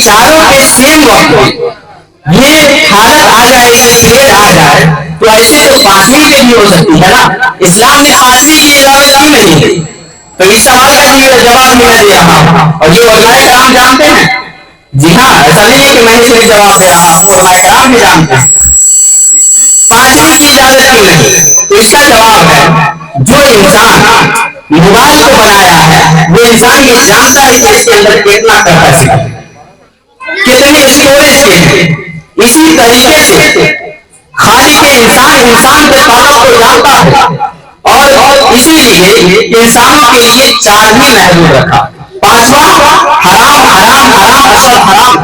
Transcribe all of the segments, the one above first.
चारों के सेम वक्त ये हालत आ जाए कि शेर आ जाए, तो ऐसे तो पांचवी पे भी हो सकती है ना। इस्लाम ने पांचवी की इजाजत क्यों नहीं दी? तो इस सवाल का जवाब मैं दे रहा हूँ। और ये उलमाए कराम जानते हैं, जी हाँ, ऐसा नहीं है कि मैं सिर्फ जवाब दे रहा हूँ, उलमाए कराम भी जानते हैं पांचवी की इजाजत क्यों नहीं। तो इसका जवाब है, जो इंसान मोबाइल को बनाया है वो इंसान ये जानता है कि इसके अंदर कितना कैपेसिटी है, कितने स्टोरेज के हैं। इसी तरीके से खाली के इंसान के ख्वाबों को जानता है, और इसीलिए इंसानों के लिए चार ही महदूद रखा। पांचवा हराम हराम हराम अशद हराम।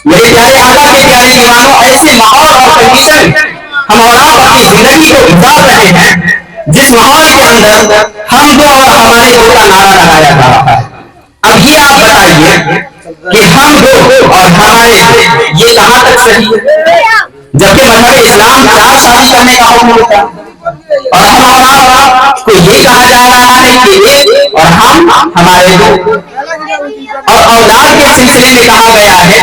मेरे प्यारे आका के प्यारे दीवानों, ऐसे माहौल और कंडीशन हम और आप अपनी जिंदगी को गुजार रहे हैं जिस माहौल के अंदर हम दो और हमारे दो का नारा लगाया जा रहा है। अब ये आप बताइए कि हम दो और हमारे दो ये कहां तक सही है, जबकि मजहब इस्लाम 4 शादी करने का हुक्म होता है, और हम और आपको ये कहा जा रहा है कि एक और हम हमारे दो। और औलाद के सिलसिले में कहा गया है,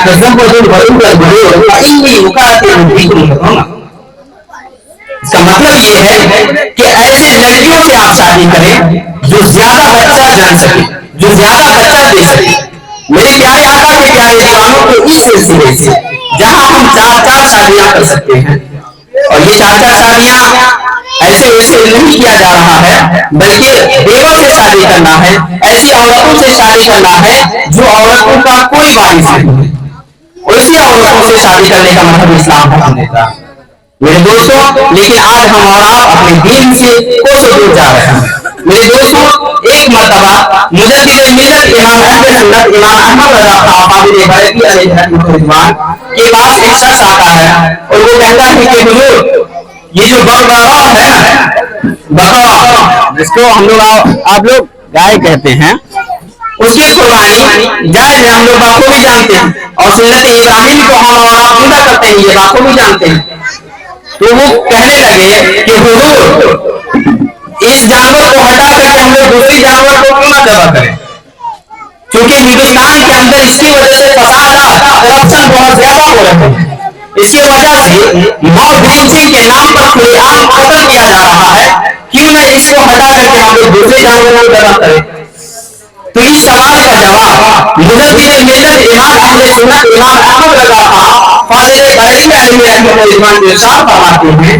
इसका मतलब ये है कि ऐसे लड़कियों से आप शादी करें जो ज्यादा बच्चा जन सके, जो ज्यादा बच्चा दे सके। मेरे प्यारे आका के प्यारे दीवानों को इस सिलसिले से जहां हम 4 शादियां कर सकते हैं, और ये 4 शादियां ऐसे वैसे नहीं किया जा रहा है, बल्कि बेवों से शादी करना है, ऐसी औरतों से शादी करना है जो औरतों का कोई वारिस नहीं है, ऐसी औरतों से शादी करने का मतलब इस्लाम हुक्म देता है। मेरे दोस्तों, लेकिन आज हम और आप अपने दीन से कोसों दूर जा रहे हैं। मेरे दोस्तों, एक मर्तबा मुजद्दिद मिल्लत इमाम अहले सुन्नत इमाम अहमद रज़ा क़ाबिल बैकी अलैहि रहमतुल्लाह के पास एक शख्स आता है और वो कहता है कि हुजूर, ये जो बकरा है ना, बकरा जिसको हम लोग आप लोग गाय कहते हैं, उसकी कुर्बानी जायज है, हम लोग बात को भी जानते हैं, और सुन्नत इब्राहिम को हम और आप पूरा करते हैं, ये बात को भी जानते हैं। तो वो कहने लगे कि हुजूर, इस जानवर को हटा करके हम लोग दूसरी जानवर को क्यों ना दबा करें, क्योंकि हिंदुस्तान के अंदर इसकी वजह से फसाद करप्शन बहुत ज्यादा हो रहे हैं। इसकी वजह से मॉब लिंचिंग के नाम पर खुलेआम कत्ल किया जा रहा है, क्यों ना इसको हटा करके हम लोग दूसरे जानवरों को दबा करें। तो इस सवाल का जवाब मुजद्दिद मिल्लत इमाम अहले सुन्नत इमाम अहमद रज़ा क़ाबिल बैकी अलैहि रहमतुल्लाह ने इरशाद फरमाते हैं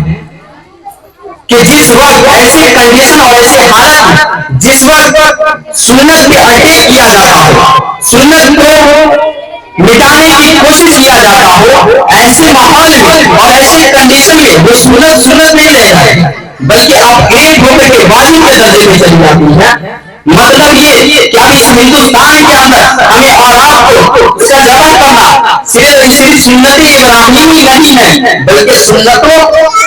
कि जिस वक्त ऐसी कंडीशन और ऐसे हालत जिस वक्त सुन्नत पे अटैक किया जाता हो, सुन्नत को मिटाने की कोशिश किया जाता हो, ऐसे माहौल में और ऐसे कंडीशन में वो सुन्नत नहीं रह जाए, बल्कि अपग्रेड होकर के वाजिब के दर्जे में चली जाती है। मतलब ये कि अब इस हिंदुस्तान के अंदर हमें और आपको इसका जवाब करना सिर्फ सुन्नती इब्राहिमी नहीं है, बल्कि सुन्नतों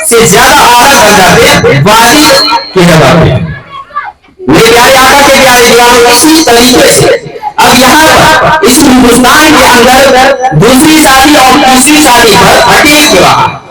से ज्यादा आला दर्जा पे वाजिब की जगह पे। मेरे प्यारे आका के प्यारे दीवानों, इसी तरीके से अब यहाँ पर इस हिंदुस्तान के अंदर दूसरी शादी और तीसरी शादी पर अटैक हो रहा है।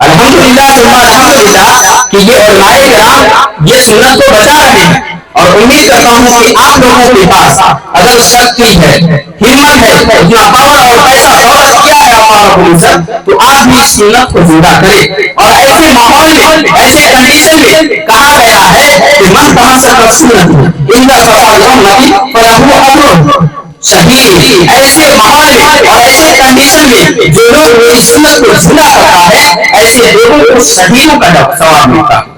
अल्हम्दुलिल्लाह अल्हम्दुलिल्लाह कि ये उलमाए किराम ये सुन्नत को बचा रहे हैं, और उम्मीद करता हूँ कि आप लोगों के पास अगर शक्ति है, हिम्मत है, उतना पावर और पैसा दौलत किया है अल्लाह, तो आप भी इस सुन्नत को जिंदा करें। और ऐसे माहौल में, ऐसे कंडीशन में कहा गया है कि मन तमस्सक सुन्नती इन्ना फसादुन नबी फलहु अजरुन शहीद। ऐसे माहौल में और ऐसे कंडीशन में जो लोग मेरी सुन्नत को जिंदा करता है, ऐसे लोगों को शहीदों का सवाब मिलता है।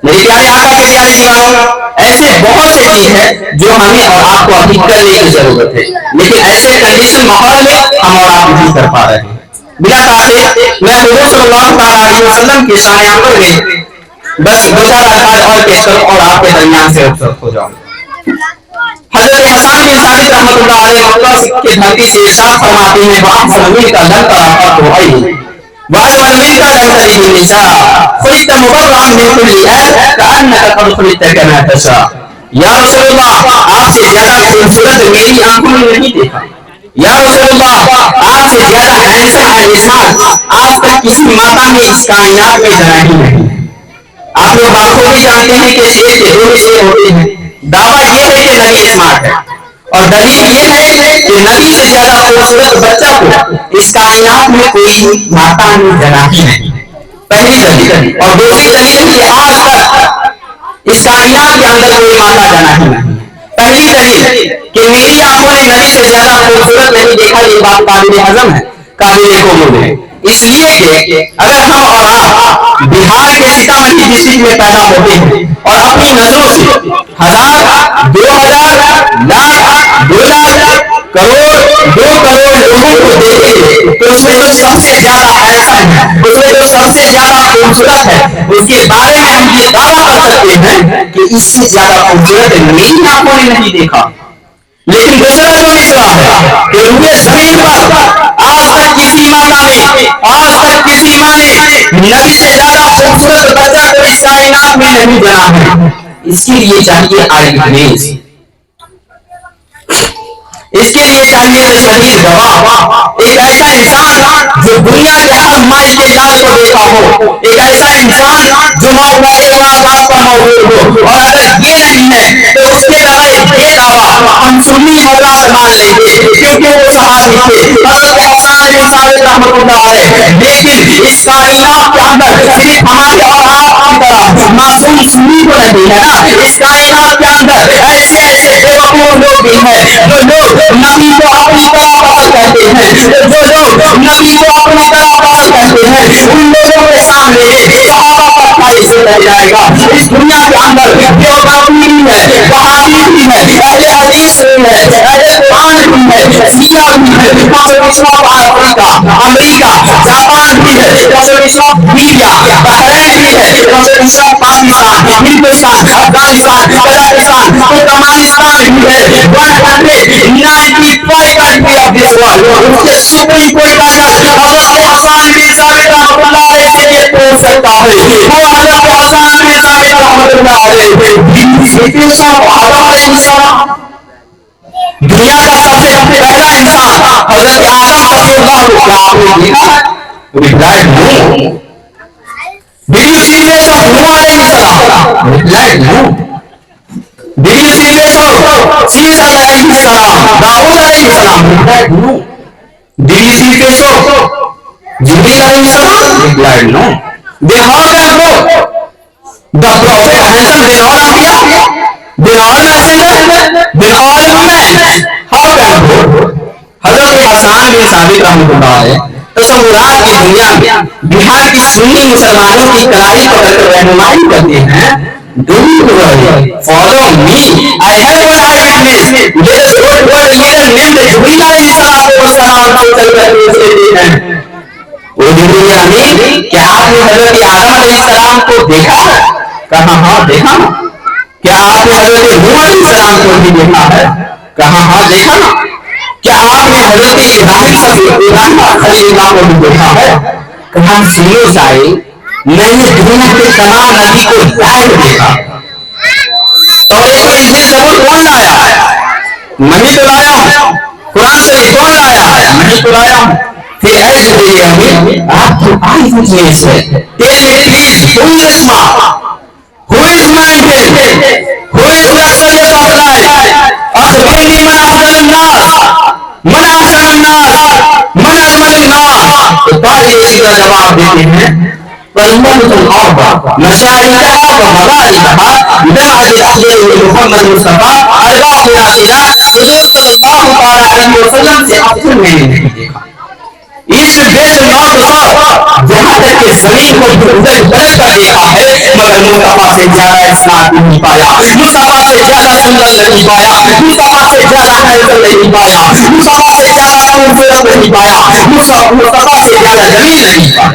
मेरे प्यारे आका के प्यारे दीवानों, ऐसे बहुत से चीज है जो हमें और आपको अभी करने की जरूरत है, लेकिन ऐसे कंडीशन माहौल में हम और आप नहीं कर पा रहे हैं। बिला ताक़त मैं हुजूर सल्लल्लाहु अलैहि वसल्लम के शान अमर में बस 2-4 अल्फाज और पेश करूं और आपके दरमियान से रुखसत हो जाऊं। हजरत हसन बिन साबित रहमतुल्लाह अलैहि के धरती से इरशाद फरमाते हैं, वहां सलमी का लंका तो आई वाल मिनका लंका निसा खुलित मुबर्रअन मिन कुल्ली ऐब कअन्नका कद खुलित कमा तशा। या रसूलुल्लाह, आपसे ज्यादा खूबसूरत मेरी आंखों ने नहीं देखा। या रसूलुल्लाह, आपसे ज्यादा हैंडसम इंसान आज तक किसी माता ने इस कायनात में जना ही नहीं। आप लोग बाखूबी जानते हैं कि शेर के 2 हिस्से होते हैं। दावा यह है कि नबी स्मार्ट है, اور دلیل یہ ہے کہ نبی سے زیادہ خوبصورت بچہ کو اس کائنات میں کوئی ماتا نے جنا ہی نہیں. پہلی دلیل. اور دوسری دلیل کہ آج تک اس کائنات کے اندر کوئی ماتا جنا ہی نہیں. پہلی دلیل کہ میری آنکھوں نے نبی سے زیادہ خوبصورت نہیں دیکھا. یہ بات قابل ہضم ہے, قابل قبول ہے, اس لیے کہ اگر ہم اور آپ بہار کے سیتامڑھی ڈسٹرکٹ میں پیدا ہوتے ہیں اور اپنی نظروں سے 1000 2000 لاکھ 2 لاکھ کروڑ 2 کروڑ لوگوں کو دیکھیں تو اس میں جو سب سے زیادہ ہینڈسم ہے, اس میں جو سب سے زیادہ خوبصورت ہے, اس کے بارے میں ہم یہ دعویٰ کر سکتے ہیں کہ اس سے زیادہ خوبصورت میری آنکھوں نے نہیں دیکھا. لیکن دوسرا جو مسئلہ ہے کہ روئے زمین پر آج تک کسی ماتا نے, آج تک کسی ماں نے نبی سے زیادہ خوبصورت بچہ کو اس کائنات میں نہیں جنا ہے. اس کے لیے چاہیے آئی وٹنس, اس کے لیے چاہیے شہید گواہ, ایک ایسا انسان جو دنیا کے ہر مائی کے لال کو دیکھا ہو, ایک ایسا انسان جو موقع کے واقعات پر موجود ہو. اور اگر یہ نہیں ہے تو اس کے بغیر یہ دعویٰ ہم سنی حضرات مان لیں گے کیونکہ وہ صحابی تھے, حضرت حسان بن ثابت رحمۃ اللہ علیہ. لیکن اس کائنات کے اندر صرف ہمارے اور آپ کی طرح معصوم سنی کو نہیں ہے نا, اس کائنات کے اندر ایسے ایسے بیوقوف لوگ بھی ہیں جو لوگ نبی کو اپنی طرح پسند کرتے ہیں, جو لوگ نبی کو اپنی طرح پسند کرتے ہیں. ان لوگوں کے سامنے صحابہ کا خواہش رہ جائے گا. اس دنیا کے اندر دیوبندی بھی ہے, وہابی بھی ہے, اہل حدیث بھی ہے, اہل قرآن بھی ہے, شیعہ بھی ہے, مسلم اسلام افریقہ امریکہ جاپان بھی ہے, مسلم اسلام لیبیا بحرین بھی ہے, مسلم اسلام پاکستان ہندوستان افغانستان کزاکستان ترکمانستان بھی ہے. 195 کنٹری آف دس ورلڈ. اس کے سپریم کورٹ کا جج حضرت حسان بن ثابت رحمۃ اللہ علیہ سے یہ پوچھ سکتا ہے, وہ حضرت حسان بن ثابت رحمۃ اللہ علیہ دنیا کا سب سے پہلا انسان حضرت آدم صلی اللہ کو کیا آپ نے دیکھا؟ Replied no. Did you see this of Noah alayhi salam? Replied no. Did you see this of Caesar alayhi salam? Dawood alayhi salam? Replied no. Did you see this of Jibreel alayhi salam? Replied no. Then how can both the prophet handsome then all Anbiya, then all messengers, then all human? How can both? حضرت حسان بن ثابت رحمۃ اللہ علیہ تصورات کی دنیا میں بہار کی سنی مسلمانوں کی کلائی پکڑ کر رہنمائی کرتے ہیں. Don't worry, follow me. I have one eyewitness. Let us go to a leader named Jibreel alayhi salam کو چل کر پوچھ لیتے ہیں. وہ جبریل امین, کیا آپ نے حضرت آدم علیہ السلام کو دیکھا؟ کہا ہاں دیکھا. کیا آپ نے حضرت نوح علیہ السلام کو بھی دیکھا ہے؟ کہا ہاں دیکھا. کیا آپ نے حضرت ابراہیم خلیل اللہ کو بھی دیکھا ہے؟ کہا سنو سائے, میں نے دنیا کے تمام نبی کو لائیو دیکھا. اور ایک انجیل زبور کون لایا؟ میں ہی تو لایا ہوں. قرآن شریف کون لایا؟ میں ہی تو لایا ہوں. پھر اے جبریل امین, آپ تو آئی وٹنس ہے. Tell me please, who is smart? Who is minded? Who is the sayyid of life? أخبرني من أفضل الناس, من أحسن الناس, من أجمل الناس. تو بعض اسی کا جواب دیتے ہیں فالموت الأربع مشاهدها ومغاربها بمعهد الأخير محمد مصطفى أربع ناشدات حضور صلی اللہ تعالی علیہ وسلم سے افضل میں نے نہیں دیکھا. ایسٹ ویسٹ نارتھ ساؤتھ جہاں تک کہ زمین کو ادھر بدل کر دیکھا ہے, مگر مصطفیٰ سے زیادہ اسناد نہیں پایا, مصطفیٰ سے زیادہ سندر نہیں پایا, مصطفیٰ سے زیادہ ہینڈسم نہیں پایا, مصطفیٰ سے زیادہ خوبصورت نہیں پایا, مصطفیٰ سے زیادہ جمیل نہیں پایا.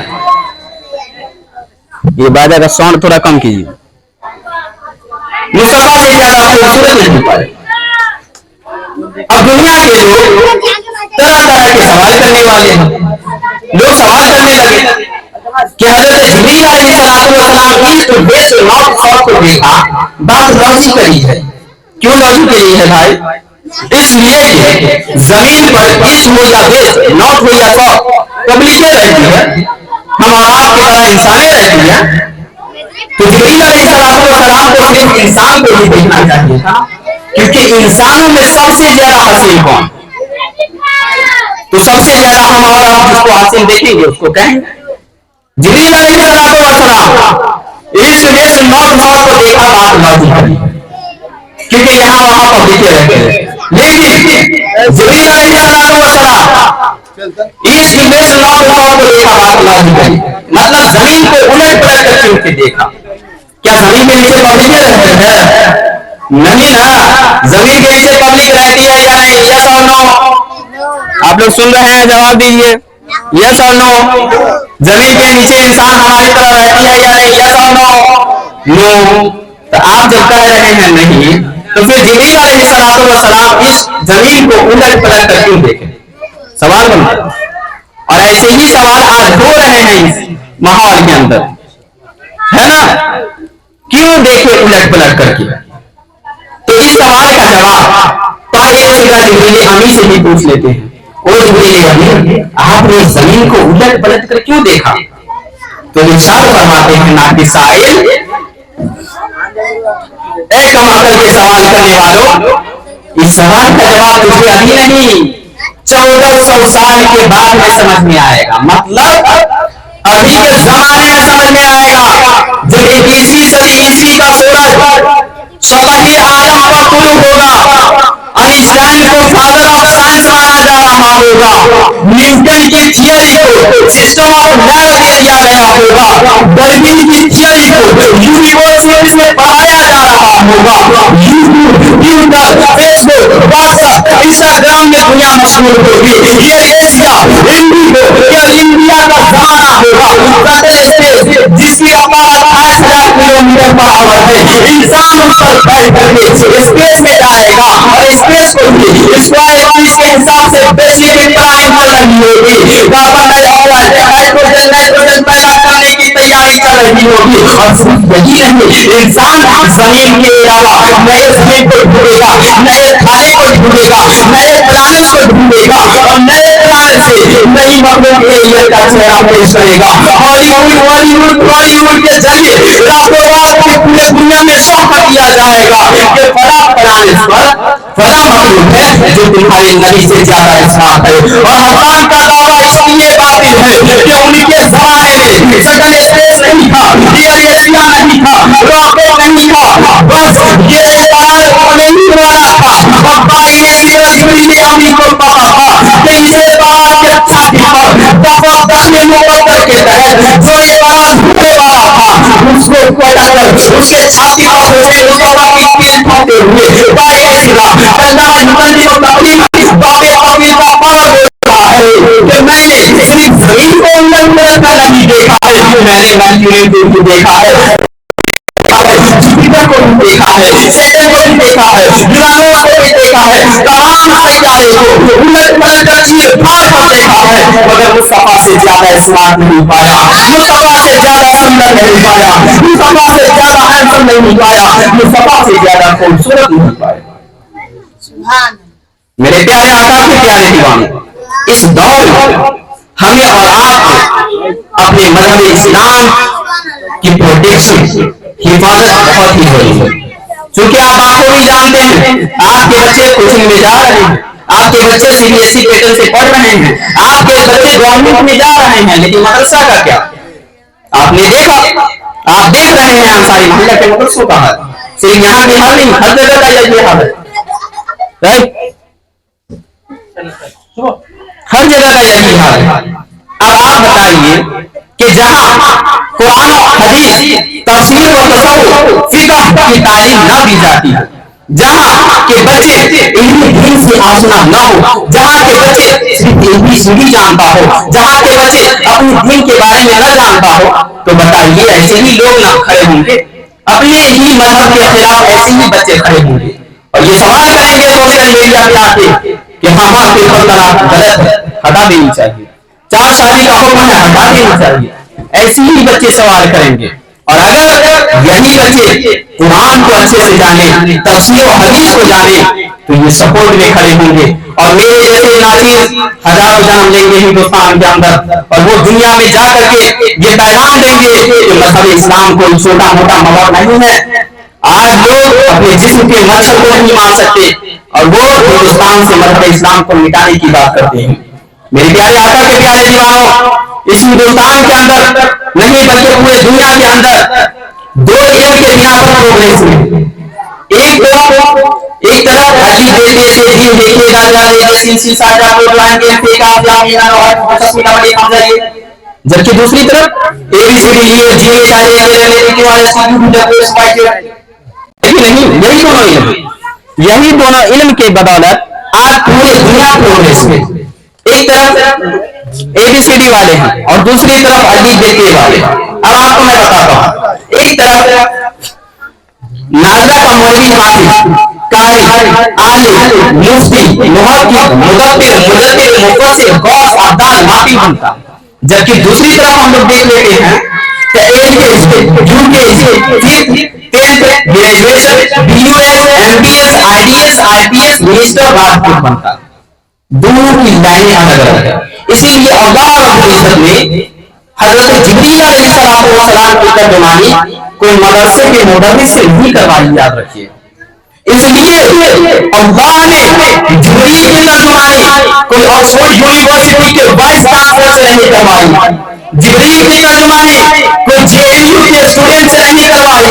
یہ بادہ کا ساؤنڈ تھوڑا کم کیجیے. مصطفیٰ سے زیادہ خوبصورت نہیں پایا. اب دنیا کے لوگ طرح طرح کے سوال کرنے والے ہیں. لوگ سوال کرنے لگے کہ حضرت جبریل علیہ السلام ایسٹ ویسٹ نارتھ ساؤتھ کو دیکھا. بات لاجیکلی ہے. کیوں لاجیکلی ہے بھائی؟ اس لیے کہ زمین پر ایسٹ ہو یا ویسٹ, نارتھ ہو یا ساؤتھ, پبلکیں رہتی ہے, ہم اور آپ کی طرح انسانیں رہتی ہیں. تو جبریل علیہ السلام کو صرف انسان کو ہی دیکھنا چاہیے تھا. क्योंकि इंसानों में सबसे ज्यादा हसीन कौन? तो सबसे ज्यादा हम और आप जिसको हसीन देखेंगे उसको कहेंगे। जिब्रील अलैहिस्सलाम इश्क में से मौत को देखा बात लॉजिकली, क्योंकि यहाँ वहां पर दिखे रहते हैं, लेकिन जिब्रील अलैहिस्सलाम इश्क में से मौत को देखा बात लॉजिकली, मतलब जमीन को उलट पलट करके उनके देखा। क्या जमीन के नीचे पब्लिक रहते हैं? नहीं ना, जमीन के नीचे पब्लिक रहती है या नहीं? यस और नो? आप लोग सुन रहे हैं, जवाब दीजिए, यस और नो। जमीन के नीचे इंसान हमारी तरह रहती है या नहीं? यस और नो? नो। तो आप जब कह रहे हैं नहीं, तो फिर जिब्रील अलैहिस्सलाम इस जमीन को उलट पलट कर क्यों देखे? सवाल बनता है। और ऐसे ही सवाल आज हो रहे हैं इस माहौल के अंदर, है ना? क्यों देखे उलट पलट करके? तो इस सवाल का जवाब ताहिर सीधा जिब्रील अमी से ही पूछ लेते हैं। ओ जिब्रील अमी, आपने जमीन को उलट पलट कर क्यों देखा? तो इरशाद फरमाते हैं ना कि साहिल, ए कम अकल के सवाल करने वालों, इस सवाल का जवाब तुझे अभी नहीं 1400 साल के बाद में समझ में आएगा। मतलब अभी के जमाने में समझ में आएगा, जब 21वीं सदी ईस्वी का सूरज सतही आलम पर तुलू होगा, आइंस्टाइन को फादर ऑफ साइंस माना जा रहा होगा, न्यूटन की थियरी को सिस्टम ऑफ ग्रेविटी दिया गया होगा, डार्विन की थियरी को यूनिवर्सिटीज में पढ़ाया जा रहा होगा, YouTube, Twitter, Facebook, WhatsApp, Instagram में दुनिया मशहूर होगी। ये एशिया, इंडिया का जमाना होगा, जिसकी रफ्तार 28,000 किलोमीटर पर आवर है। इंसान उस पर बैठ करके स्पेस में जाएगा और स्पेस को भी स्क्वायर फीट के हिसाब से बेसिक प्राइम चल रही होगी। कार्बन डाइऑक्साइड, हाइड्रोजन, नाइट्रोजन पैदा करने की तैयारी चल रही होगी। और सिर्फ यही नहीं, इंसान जमीन के अलावा नए जमीन को ढूंढेगा, नए खाने को ढूंढेगा, नए प्लानिट को ढूंढेगा और नए प्लानिट से नई मखलूक के लिए का चेहरा पेश करेगा। हॉलीवुड बॉलीवुड के जरिए रातों रात पूरे दुनिया में शो कर दिया जाएगा कि फला प्लानिट पर फला मखलूक है जो तुम्हारे नबी से ज्यादा स्मार्ट है। और हसन का दावा इसलिए बातिल है कि उनके जमाने में सडन स्पेस नहीं था, रियल एशिया नहीं था, रॉकेट नहीं था, बस ये बार नहीं वाला था। पप्पा ये जिब्रील अमी को पता था कि इसे बात के छाती पर दफा दफने मुकद्दर के तहत जो ये बात होने वाला था, उसको पैदा कर उसके छाती पर से मुस्तफा की पीठ ठोकते हुए बाए सिला अल्लाह मुतल्ली को तकलीफ बाबे कबीर का पार होता है कि मैंने सिर्फ जमीन को उलट कर नहीं देखा है, मैंने मर्क्यूरी को देखा है, जुपिटर को भी देखा है, सैटर्न को भी देखा है, यूरेनस को भी देखा है, तमाम सितारे को उलट पलट कर चीर फाड़ कर देखा है, मगर मुस्तफा से ज्यादा स्मार्ट नहीं पाया, मुस्तफा से ज्यादा सुंदर नहीं पाया, मुस्तफा से ज्यादा हैंडसम नहीं पाया, मुस्तफा से ज्यादा खूबसूरत नहीं पाया। मेरे प्यारे आका के प्यारे दीवानों, इस दौर में हमें और आपको अपने मजहब इस्लाम की प्रोटेक्शन हिफाजत बहुत ही जरूरी है। क्योंकि आप आपको भी जानते हैं, आपके बच्चे कोचिंग में जा रहे हैं, आपके बच्चे सीबीएसई पैटर्न से पढ़ रहे हैं, आपके बच्चे गवर्नमेंट में जा रहे हैं, लेकिन मदरसा का क्या? आपने देखा, आप देख रहे हैं अंसारी मोहल्ला के मदरसों का हाल, सिर्फ यहाँ के हाल नहीं, हर जगह का यही हाल है, राइट? हर जगह का यही हाल है। अब आप बताइए कि जहां कुरान और हदीस, तफसीर और तसव्वुफ, फिक़ह की तालीम न दी जाती है, जहां के बच्चे इल्मी दीन से आशना न हो, जहां के बच्चे सिर्फ ABCD जानता हो, जहां के बच्चे अपने दीन के बारे में न जानता हो, तो बताइए ऐसे ही लोग ना खड़े होंगे, अपने ही मजहब के खिलाफ ऐसे ही बच्चे खड़े होंगे और ये सवाल करेंगे सोशल मीडिया पे आके कि हाँ पेपर तलाक गलत है, हटा देनी चाहिए, चार शादी का हुक्म है, हटा देना चाहिए, ऐसे ही बच्चे सवाल करेंगे। और अगर यही बच्चे कुरान को अच्छे से जाने, तफसीर और हदीस को जाने, तो ये सपोर्ट में खड़े होंगे और मेरे जैसे नाचीज हजारों जन्म लेंगे हिंदुस्तान के अंदर और वो दुनिया में जा करके ये पैगाम देंगे कि मजहब इस्लाम कोई छोटा मोटा मजहब नहीं है। آج لوگ اپنے جسم کے مچھر کو نہیں مار سکتے اور وہ ہندوستان سے مرد اسلام کو مٹانے کی بات کرتے ہیں. میرے پیارے آقا کے پیارے دیوانوں، اس ہندوستان کے اندر نہیں بلکہ پورے دنیا کے اندر دو علم کے بنا پر پروگریس ہوئی. ایک طرف علی دیتے سے دین دیکھے گا جارے جیسی سیسا جا کو جوان کے فیقا جامعہ اور تصویرہ بڑی حمزہ، جبکہ دوسری طرف ABCD لیے جینے چاہے کے رہنے کے والے ساتھ جب اس پائے نہیں. یہی دونوں علم کی بدولت آج پورے دنیا پروگریس میں ایک طرف ABCD والے ہیں اور دوسری طرف علی دیتے والے. اب آپ کو میں بتاتا ہوں، ایک طرف نازلہ کا مولوی حافظ قاری عالم مفتی محقق مدبر مجدد مفسر غوث عبدال معافی بنتا، جبکہ دوسری طرف ہم لوگ دیکھ لیتے ہیں کہ graduation BUS MBS IDS IPS minister Rajput بنتا. دونوں کی لائنیں الگ الگ ہیں. اسی لیے اللہ رب العزت نے حضرت جبریل علیہ السلام کی ترجمانی کوئی مدرسے کے مدرس سے نہیں کروائی، یاد رکھیے. اس لیے اللہ نے جبریل کی ترجمانی کوئی آکسفورڈ یونیورسٹی کے وائس چانسلر سے نہیں کروائی، جبریل کی ترجمانی کوئی JNU کے اسٹوڈنٹ سے نہیں کروائی،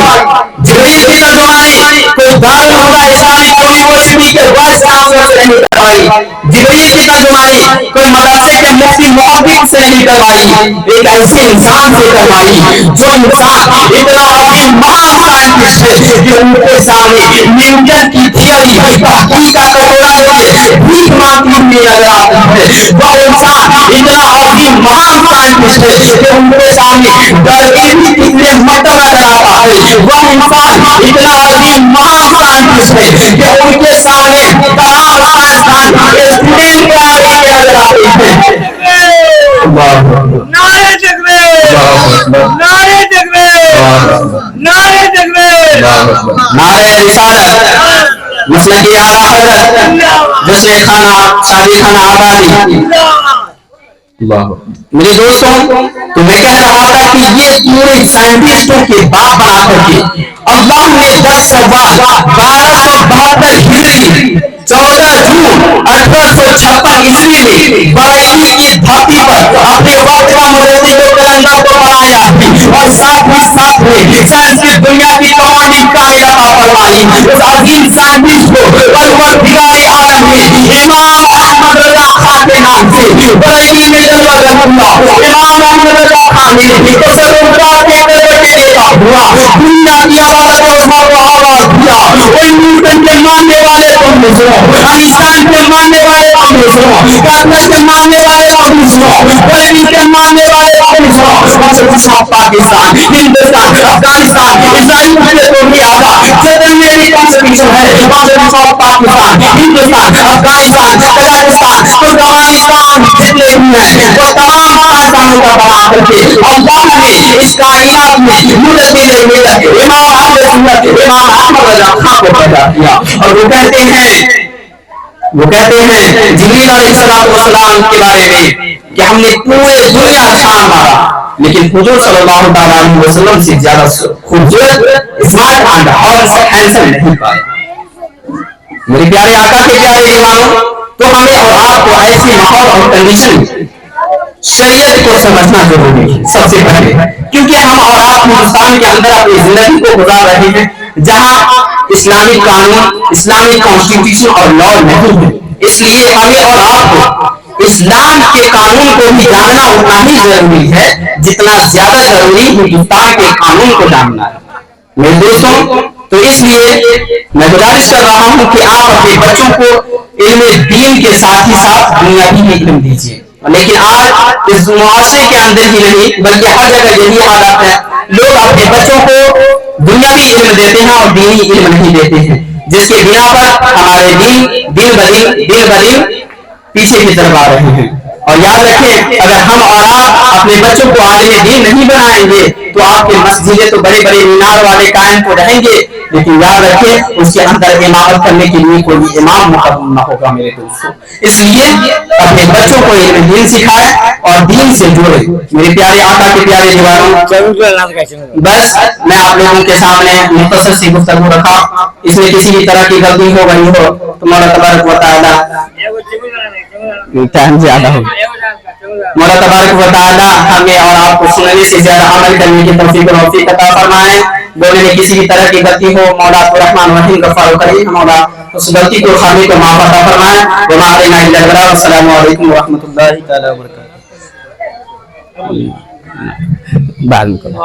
جبریل کی ترجمانی کوئی دارالہدیٰ اسلامک یونیورسٹی کے وائس چانسلر سے نہیں کروائی، جبریل کی ترجمانی کوئی مدرسے کے مفتی محقق سے نہیں کروائی، ایک ایسے انسان سے کروائی جو انسان اتنا عظیم مہان سائنٹسٹ ہے کہ ان کے سامنے نیوٹن کی تھیوری تحقیق کا کٹورا لیے بھیک مانگتی ہوئی نظر آتی ہے. وہ انسان اتنا عظیم مہان سائنٹسٹ ہے کہ ان کے سامنے ڈربین کی کتنے مٹر نظر آتا ہے. وہ انسان اتنا عظیم مہان سائنٹسٹ ہے کہ ان کے سامنے تمام سائنسدان اسٹوڈنٹ کو آگے نظر آتے ہیں. نعرے تکبیر، نعرے تکبیر، نعرے تکبیر، نعرہ رسالت، مسلک اعلیٰ حضرت جو شیخانہ شادی خانہ آبادی. میرے دوستوں، تو میں کہہ رہا تھا کہ یہ پورے سائنٹسٹوں کے باپ بنا کر کے اللہ نے 10 سوال 1272 ہجری 14 جون 1856 عیسوی میں بریلی کی دھرتی پر اپنے واقعہ مدرسے کو کلندر کو بنایا اور ساتھ ہی ساتھ میں سائنس کی دنیا کی کمانڈنگ کا عطا فرمائی. اس عظیم سائنٹسٹ کو پروردگار عالم نے امام احمد رضا خان کے نام سے بریلی میں جلوہ اللہ امام احمد رضا خان نے تصرفات کے طریقے دیتا ہوا دنیا کی عدالت اور کو آواز دیا. کوئی نیوٹن کے ماننے والے کو بھی سنو، آئنسٹائن کے ماننے والے کو بھی سنو، کارٹر کے ماننے والے کو بھی سنو، بریلی کے ماننے والے کو بھی سنو. پاکستان، ہندوستان، افغانستان، اسرائیل سے تو بھی آگا جدن میں بھی کانسٹیٹیوشن ہے. پاکستان، ہندوستان، افغانستان، کزاکستان، ترکمانستان جتنے بھی ہیں وہ تمام پاکستانوں کا بنا کر کے اللہ نے اس کائنات میں مدثر ملت امام اہل سنت امام احمد رضا خان کو پیدا کیا. اور وہ کہتے ہیں جبریل علیہ السلام کے بارے میں کہ ہم نے پورے دنیا کا چھان مارا لیکن حضور صلی اللہ علیہ وسلم سے زیادہ خوبصورت اسمارٹ اینڈ ہینڈسم نہیں پایا. میرے پیارے آقا کے پیارے دیوانوں، تو ہمیں اور آپ کو ایسی ماحول اور کنڈیشن شریعت کو سمجھنا ضروری ہے سب سے پہلے، کیونکہ ہم اور آپ ہندوستان کے اندر اپنی زندگی کو گزار رہے ہیں جہاں اسلامی قانون، اسلامی کانسٹیٹیوشن اور لا نہیں ہے. اس لیے ہمیں اور آپ کو اسلام کے قانون کو بھی جاننا اتنا ہی ضروری ہے جتنا زیادہ ضروری ہندوستان کے قانون کو جاننا ہے. میرے دوستوں، تو اس لیے میں گزارش کر رہا ہوں کہ آپ اپنے بچوں کو علم دین کے ساتھ ہی ساتھ دنیاوی علم دیجیے. لیکن آج اس معاشرے کے اندر ہی نہیں بلکہ ہر جگہ یہی حالات ہے، لوگ اپنے بچوں کو دنیاوی علم دیتے ہیں اور دینی علم نہیں دیتے ہیں، جس کے بنا پر ہمارے دن بدن پیچھے کی طرف آ رہے ہیں. اور یاد رکھیں، اگر ہم اور آپ اپنے بچوں کو عالم دین نہیں بنائیں گے تو آپ کے مسجدیں تو بڑے بڑے مینار والے قائم تو رہیں گے، لیکن یاد رکھیں اس کے اندر امامت کرنے کے لیے کوئی امام مقرر نہ ہوگا. میرے دوستوں، اس لیے اپنے بچوں کو علم دین سکھائیں और दीन से जुड़े। मेरे प्यारे आका के प्यारे दीवारों, बस मैं आप लोगों के सामने मुख्तसर सी गुफ्तगू रखा, इसमें किसी भी तरह की गलती हो गई हो तो मौला तबारक व तआला टाइम ज्यादा हो मौला तबारक व तआला हमें और आपको सुनने से ज्यादा अमल करने की तौफीक और तौफीक अता फरमाए। बोलने में किसी भी तरह की गलती हो मौला रहमान रहीम गफ्फार करीम मौला उस गलती को खामी को माफ अता फरमाए। वमा अलैना इल्ला अल बलाग। अस्सलामु अलैकुम व रहमतुल्लाहि तआला व बरकातहू। बाद में करो।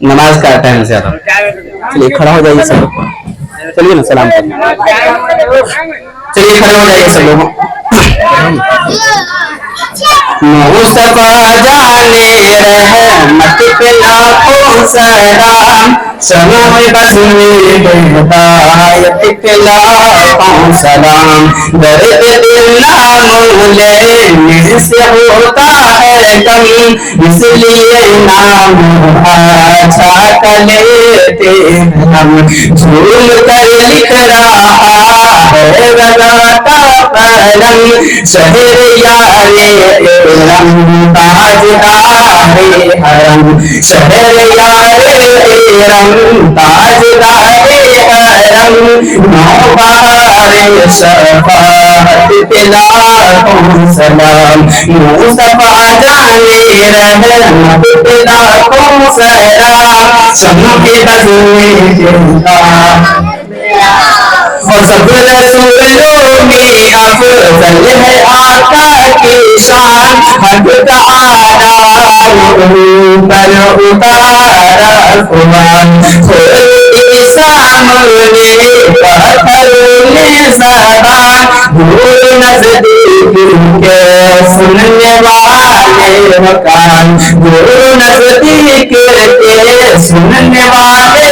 नमाज का टाइम ज्यादा। चलिए खड़ा हो जाइए सब लोग। चलिए ना सलाम करें। चलिए खड़े हो जाइए सब लोग। मुस्तफा जाने रहमत पे लाखों सलाम, समय बस में हिदायत पे लाखों सलाम। दर्द दिल नाम लेने से होता है कम, इसलिए नाम अच्छा कर लेते हम। झूम कर लिख रहा है रगाता कलम, शहर यारे रंग ताजदारे हरम, शहर यारे रंग ताजदारे हरम। नौबारे शफाअत पे लाखों सलाम, मुस्तफा जाने रहमत पे लाखों सलाम। शम्म के बज़ में जिंदा और सब रसूलों में अफजल है आका की शान। हक का आला पर उतारा कुरान, खोले सामने पत्थर ने ज़बान। दूर नज़दीक के सुनने वाले मकान, दूर नज़दीक के सुनने वाले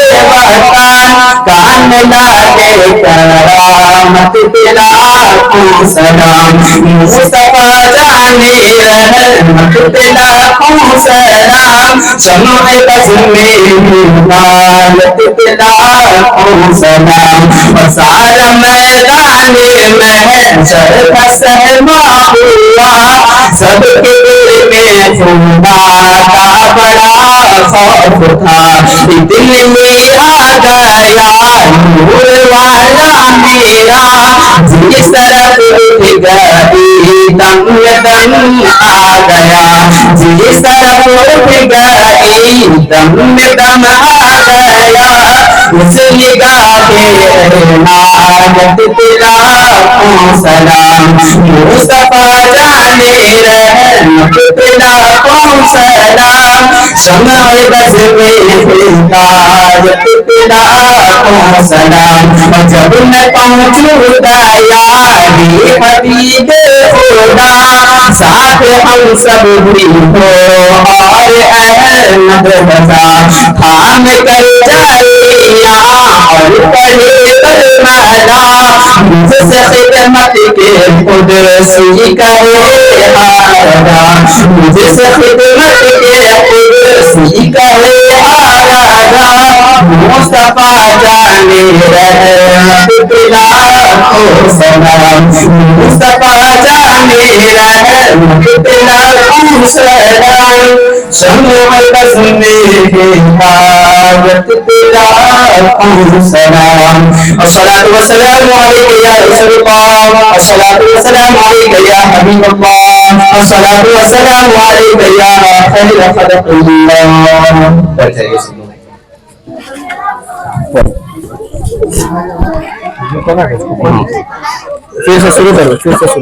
मकान। कान लागे करामत पे लाखों सलाम, मुस्तफा जाने रहमत पे लाखों सलाम। शम्म बज़ में हिदायत पे लाखों सलाम। और सारा मैदान महशर का सहमा हुआ, सबके दिल में खुदा का बड़ा खौफ था। दिल में आ गया नूर वाला मेरा, जिस तरफ उठ गई दम दम आ गया, जिस तरफ उठ गई दम दम आ गया। उस निगाहे इनायत पे लाखों सलाम, मुस्तफा जाने रहमत पे लाखों सलाम। शम्म बज़ में हिदायत पे लाखों सलाम। और जब मैं पहुंचूं दयारी हबीब खुदा, साथ हम सब भी हो और अहमद रज़ा। थाम कर जाइया और पढ़े करबला, मुझसे खिदमत के कुदसी कहे हारा, मुझसे खिदमत के कुदसी कहे हारा। मुस्तफा जाने रहमत पे लाखों सलाम, मुस्तफा जाने रहमत पे लाखों सलाम। शम्म बज़ में हिदायत पे लाखों सलाम। अस्सलातु वस्सलामु अलैका या रसूलल्लाह, अस्सलातु वस्सलामु अलैका या हबीबल्लाह, अस्सलातु वस्सलामु अलैका या खैर खल्क़िल्लाह। फिर से शुरू करो, फिर से शुरू।